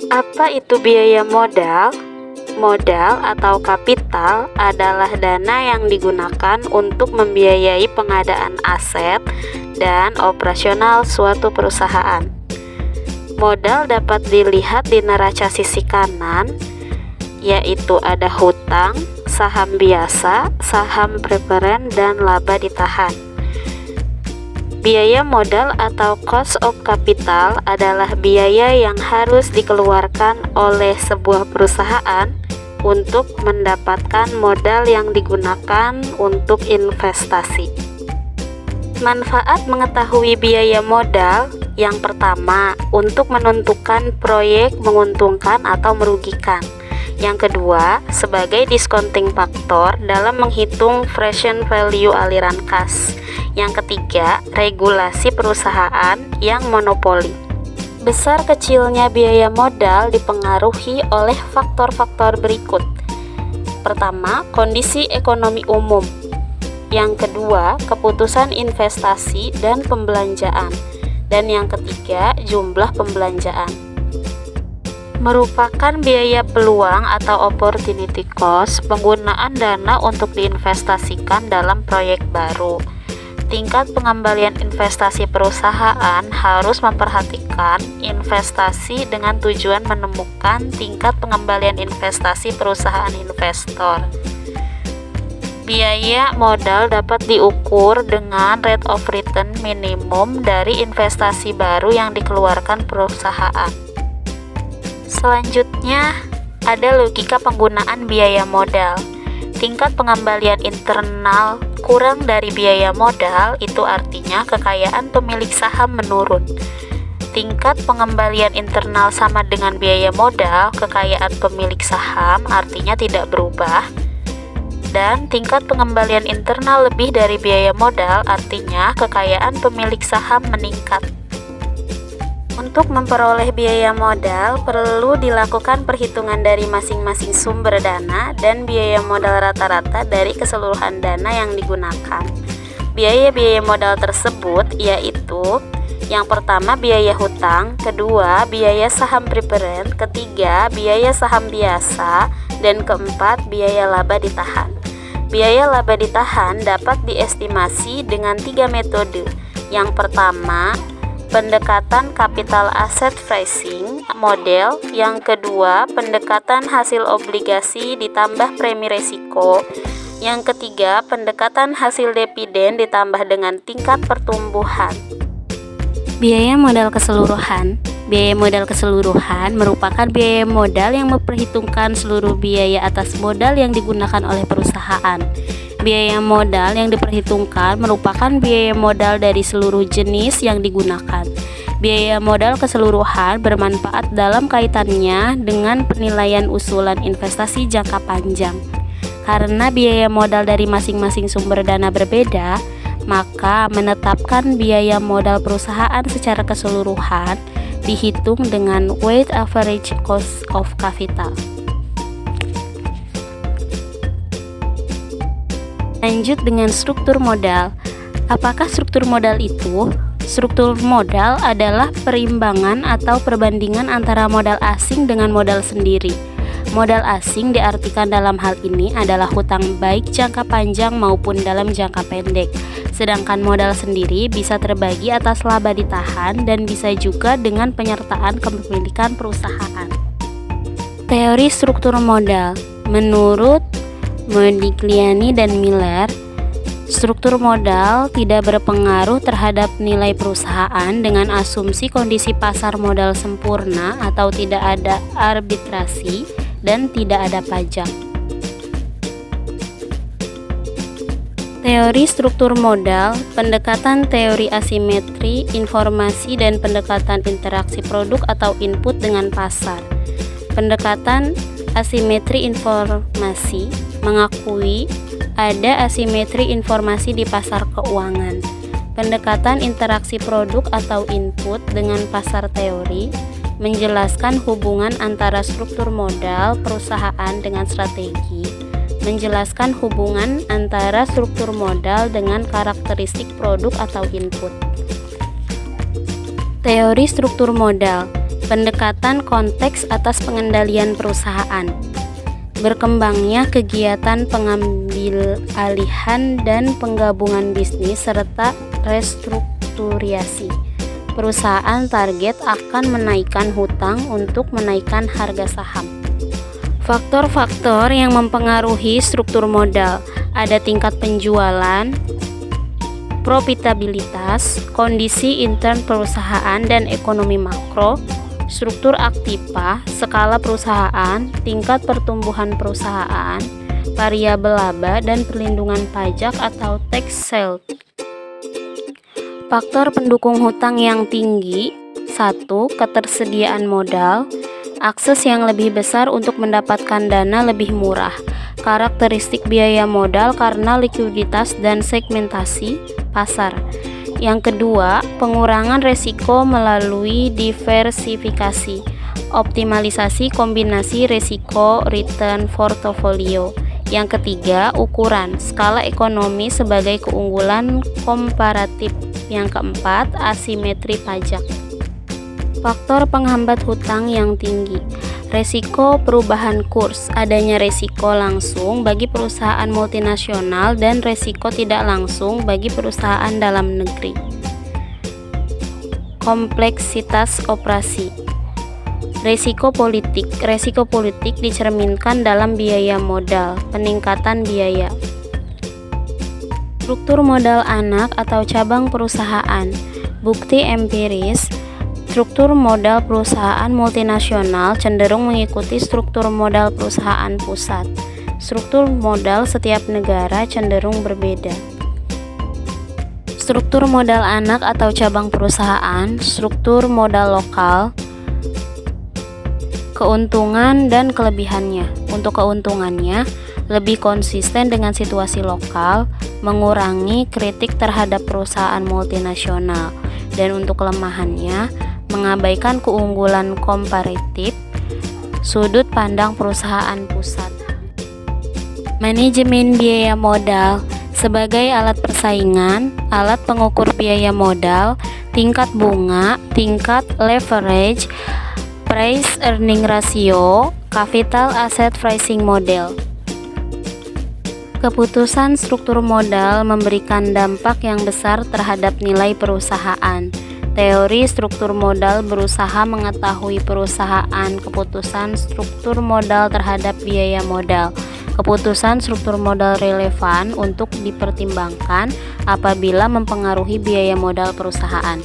Apa itu biaya modal? Modal atau kapital adalah dana yang digunakan untuk membiayai pengadaan aset dan operasional suatu perusahaan. Modal dapat dilihat di neraca sisi kanan, yaitu ada hutang, saham biasa, saham preferen, dan laba ditahan. Biaya modal atau cost of capital adalah biaya yang harus dikeluarkan oleh sebuah perusahaan untuk mendapatkan modal yang digunakan untuk investasi. Manfaat mengetahui biaya modal: yang pertama, untuk menentukan proyek menguntungkan atau merugikan. Yang kedua, sebagai discounting faktor dalam menghitung present value aliran kas. Yang ketiga, regulasi perusahaan yang monopoli. Besar kecilnya biaya modal dipengaruhi oleh faktor-faktor berikut. Pertama, kondisi ekonomi umum. Yang kedua, keputusan investasi dan pembelanjaan. Dan yang ketiga, jumlah pembelanjaan. Merupakan biaya peluang atau opportunity cost penggunaan dana untuk diinvestasikan dalam proyek baru. Tingkat pengembalian investasi perusahaan harus memperhatikan investasi dengan tujuan menemukan tingkat pengembalian investasi perusahaan investor. Biaya modal dapat diukur dengan rate of return minimum dari investasi baru yang dikeluarkan perusahaan. Selanjutnya, ada logika penggunaan biaya modal. Tingkat pengembalian internal kurang dari biaya modal, itu artinya kekayaan pemilik saham menurun. Tingkat pengembalian internal sama dengan biaya modal, kekayaan pemilik saham artinya tidak berubah. Dan tingkat pengembalian internal lebih dari biaya modal, artinya kekayaan pemilik saham meningkat. Untuk memperoleh biaya modal, perlu dilakukan perhitungan dari masing-masing sumber dana dan biaya modal rata-rata dari keseluruhan dana yang digunakan. Biaya-biaya modal tersebut yaitu: yang pertama, biaya hutang; kedua, biaya saham preferen; ketiga, biaya saham biasa; dan keempat, biaya laba ditahan. Biaya laba ditahan dapat diestimasi dengan 3 metode. Yang pertama, pendekatan capital asset pricing model. Yang kedua, pendekatan hasil obligasi ditambah premi resiko. Yang ketiga, pendekatan hasil dividen ditambah dengan tingkat pertumbuhan. Biaya modal keseluruhan. Biaya modal keseluruhan merupakan biaya modal yang memperhitungkan seluruh biaya atas modal yang digunakan oleh perusahaan. Biaya modal yang diperhitungkan merupakan biaya modal dari seluruh jenis yang digunakan. Biaya modal keseluruhan bermanfaat dalam kaitannya dengan penilaian usulan investasi jangka panjang. Karena biaya modal dari masing-masing sumber dana berbeda, maka menetapkan biaya modal perusahaan secara keseluruhan dihitung dengan weighted average cost of capital. Lanjut dengan struktur modal. Apakah struktur modal itu? Struktur modal adalah perimbangan atau perbandingan antara modal asing dengan modal sendiri. Modal asing diartikan dalam hal ini adalah hutang baik jangka panjang maupun dalam jangka pendek. Sedangkan modal sendiri bisa terbagi atas laba ditahan dan bisa juga dengan penyertaan kepemilikan perusahaan. Teori struktur modal. Menurut Modigliani dan Miller, struktur modal tidak berpengaruh terhadap nilai perusahaan dengan asumsi kondisi pasar modal sempurna atau tidak ada arbitrasi dan tidak ada pajak. Teori struktur modal, pendekatan teori asimetri informasi dan pendekatan interaksi produk atau input dengan pasar. Pendekatan asimetri informasi mengakui ada asimetri informasi di pasar keuangan. Pendekatan interaksi produk atau input dengan pasar teori menjelaskan hubungan antara struktur modal perusahaan dengan strategi, menjelaskan hubungan antara struktur modal dengan karakteristik produk atau input. Teori struktur modal. Pendekatan konteks atas pengendalian perusahaan. Berkembangnya kegiatan pengambil alihan dan penggabungan bisnis serta restrukturasi. Perusahaan target akan menaikkan hutang untuk menaikkan harga saham. Faktor-faktor yang mempengaruhi struktur modal ada tingkat penjualan, profitabilitas, kondisi intern perusahaan dan ekonomi makro, struktur aktiva, skala perusahaan, tingkat pertumbuhan perusahaan, variabel laba dan perlindungan pajak atau tax shield. Faktor pendukung hutang yang tinggi. 1. Ketersediaan modal. Akses yang lebih besar untuk mendapatkan dana lebih murah. Karakteristik biaya modal karena likuiditas dan segmentasi pasar. Yang kedua, pengurangan resiko melalui diversifikasi. Optimalisasi kombinasi risiko return portofolio. Yang ketiga, ukuran skala ekonomi sebagai keunggulan komparatif. Yang keempat, asimetri pajak. Faktor penghambat hutang yang tinggi. Resiko perubahan kurs. Adanya resiko langsung bagi perusahaan multinasional dan resiko tidak langsung bagi perusahaan dalam negeri. Kompleksitas operasi. Resiko politik. Resiko politik dicerminkan dalam biaya modal, peningkatan biaya. Struktur modal anak atau cabang perusahaan. Bukti empiris, struktur modal perusahaan multinasional cenderung mengikuti struktur modal perusahaan pusat. Struktur modal setiap negara cenderung berbeda. Struktur modal anak atau cabang perusahaan, struktur modal lokal, keuntungan dan kelebihannya. Untuk keuntungannya, lebih konsisten dengan situasi lokal, mengurangi kritik terhadap perusahaan multinasional, dan untuk kelemahannya, mengabaikan keunggulan komparatif, sudut pandang perusahaan pusat. Manajemen biaya modal sebagai alat persaingan, alat pengukur biaya modal, tingkat bunga, tingkat leverage, price earning ratio, capital asset pricing model. Keputusan struktur modal memberikan dampak yang besar terhadap nilai perusahaan. Teori struktur modal berusaha mengetahui perusahaan keputusan struktur modal terhadap biaya modal. Keputusan struktur modal relevan untuk dipertimbangkan apabila mempengaruhi biaya modal perusahaan.